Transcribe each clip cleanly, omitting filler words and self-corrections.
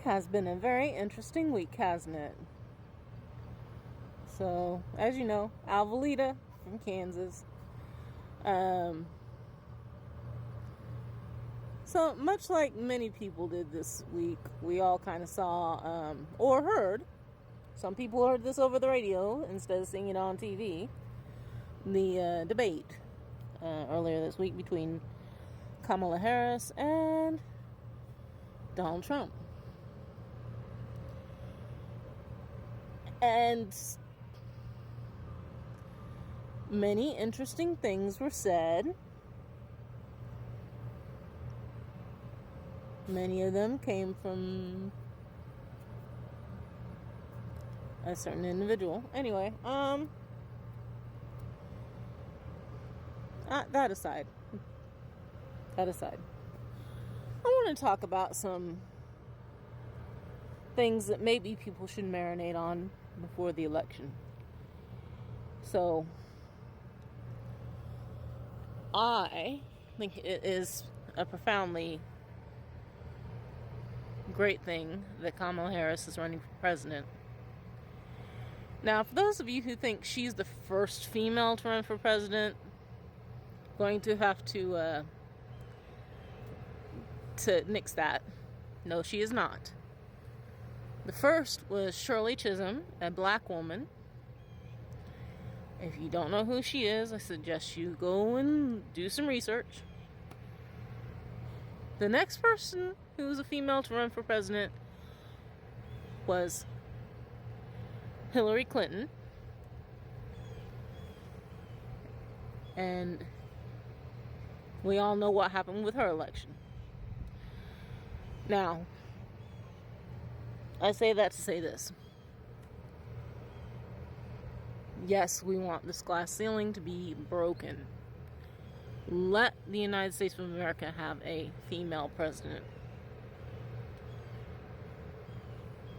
has been a very interesting week, hasn't it? So, as you know, Alvalita from Kansas. So, much like many people did this week, we all kind of saw or heard. Some people heard this over the radio instead of seeing it on TV. The debate earlier this week between Kamala Harris and Donald Trump. And many interesting things were said. Many of them came from a certain individual. Anyway, that aside, I want to talk about some things that maybe people should marinate on before the election. So, I think it is a profoundly great thing that Kamala Harris is running for president. Now, for those of you who think she's the first female to run for president, going to have to nix that. No, she is not. The first was Shirley Chisholm, a black woman. If you don't know who she is, I suggest you go and do some research. The next person who was a female to run for president was Hillary Clinton. And we all know what happened with her election. Now, I say that to say this. Yes, we want this glass ceiling to be broken. Let the United States of America have a female president.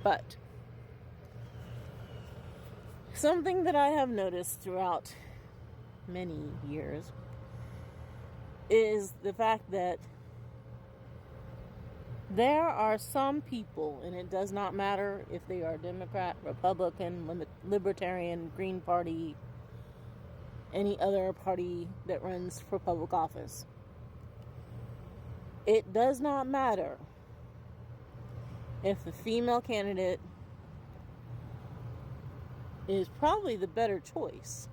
But something that I have noticed throughout many years is the fact that there are some people, and it does not matter if they are Democrat, Republican, Libertarian, Green Party, any other party that runs for public office. It does not matter if the female candidate is probably the better choice.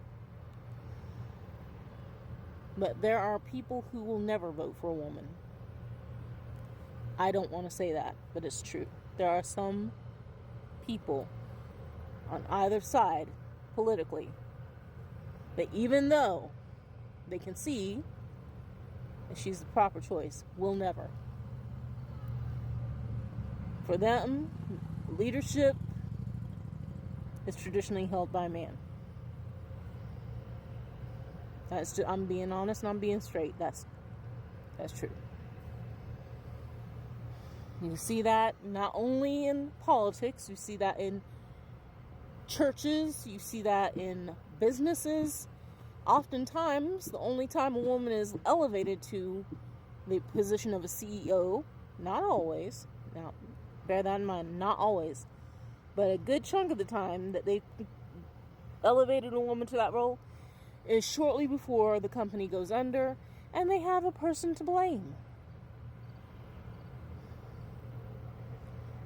But there are people who will never vote for a woman. I don't want to say that, but it's true. There are some people on either side politically that even though they can see that she's the proper choice, will never. For them, leadership is traditionally held by a man. I'm being honest and I'm being straight. That's true. You see that not only in politics, you see that in churches, you see that in businesses. Oftentimes, the only time a woman is elevated to the position of a CEO, not always, now bear that in mind, not always, but a good chunk of the time that they elevated a woman to that role is shortly before the company goes under and they have a person to blame.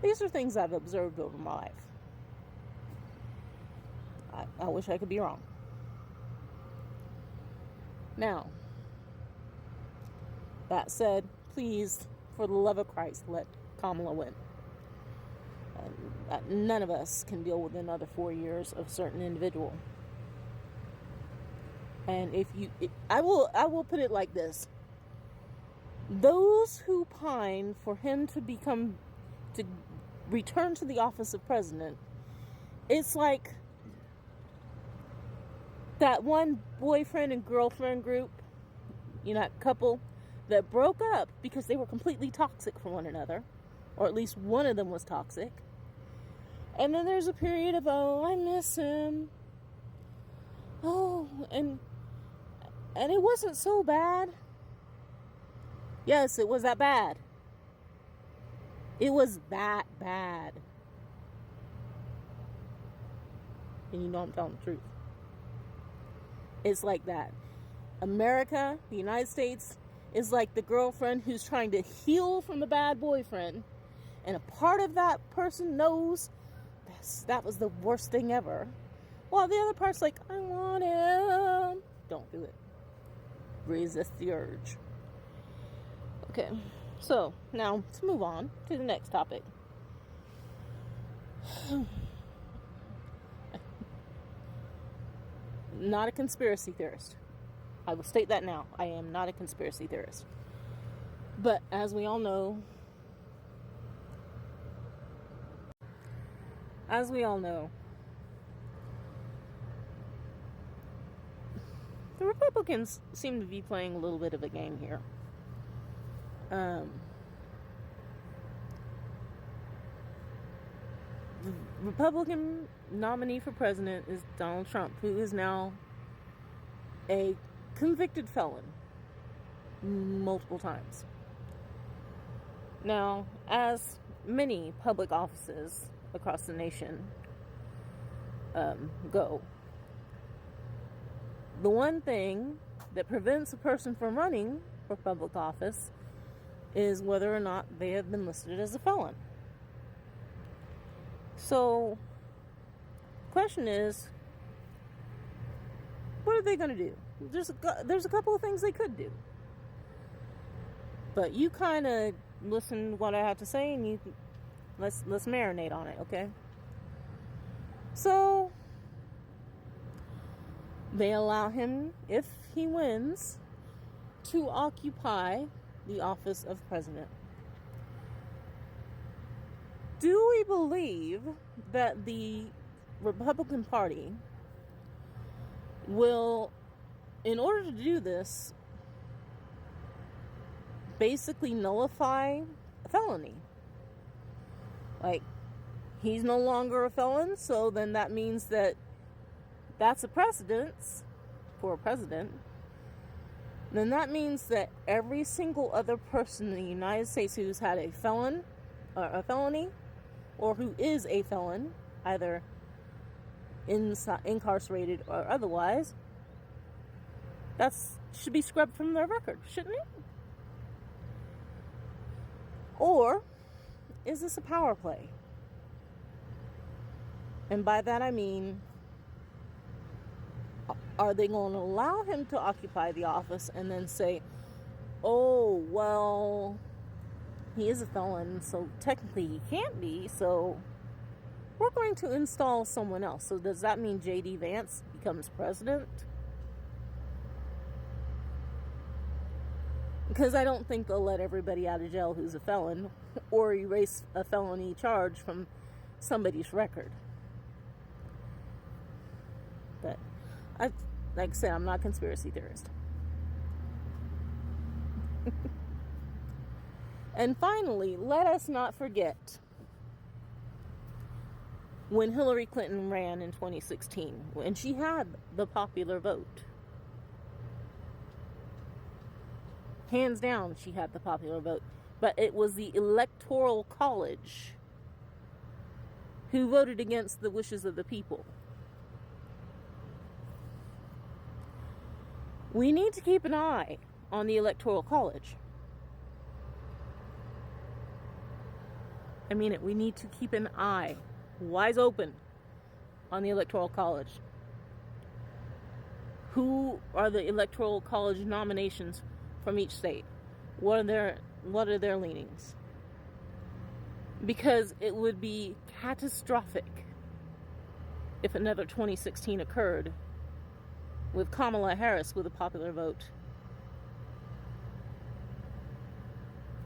These are things I've observed over my life. I wish I could be wrong. Now, that said, please, for the love of Christ, let Kamala win. None of us can deal with another 4 years of a certain individual. And I will put it like this: those who pine for him to return to the office of president, it's like that one boyfriend and girlfriend group, that couple that broke up because they were completely toxic for one another, or at least one of them was toxic. And then there's a period of, I miss him. And it wasn't so bad. Yes, it was that bad. It was that bad. And you know I'm telling the truth. It's like that. America, the United States, is like the girlfriend who's trying to heal from the bad boyfriend. And a part of that person knows that was the worst thing ever. While the other part's like, I want him. Don't do it. Resist the urge. Okay, so now let's move on to the next topic. Not a conspiracy theorist. I will state that now. I am not a conspiracy theorist. But as we all know, the Republicans seem to be playing a little bit of a game here. The Republican nominee for president is Donald Trump, who is now a convicted felon multiple times. Now, as many public offices across the nation go, the one thing that prevents a person from running for public office is whether or not they have been listed as a felon. So, the question is, what are they going to do? There's a couple of things they could do. But you kind of listen to what I have to say, and let's marinate on it, okay? So, they allow him, if he wins, to occupy the office of president. Do we believe that the Republican Party will, in order to do this, basically nullify a felony? Like, he's no longer a felon, so then that means that that's a precedence for a president. Then that means that every single other person in the United States who's had a felony, or who is a felon, either incarcerated or otherwise, that should be scrubbed from their record, shouldn't it? Or is this a power play? And by that I mean, are they going to allow him to occupy the office and then say, oh, well, he is a felon, so technically he can't be, so we're going to install someone else. So does that mean J.D. Vance becomes president? Because I don't think they'll let everybody out of jail who's a felon or erase a felony charge from somebody's record. But, like I said, I'm not a conspiracy theorist. And finally, let us not forget when Hillary Clinton ran in 2016, when she had the popular vote. Hands down, she had the popular vote. But it was the Electoral College who voted against the wishes of the people. We need to keep an eye on the Electoral College. I mean it, we need to keep an eye, wise open, on the Electoral College. Who are the Electoral College nominations from each state? What are their leanings? Because it would be catastrophic if another 2016 occurred with Kamala Harris with a popular vote.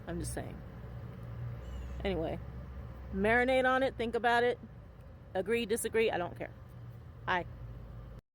I'm just saying. Anyway, marinate on it, think about it, agree, disagree, I don't care. Bye.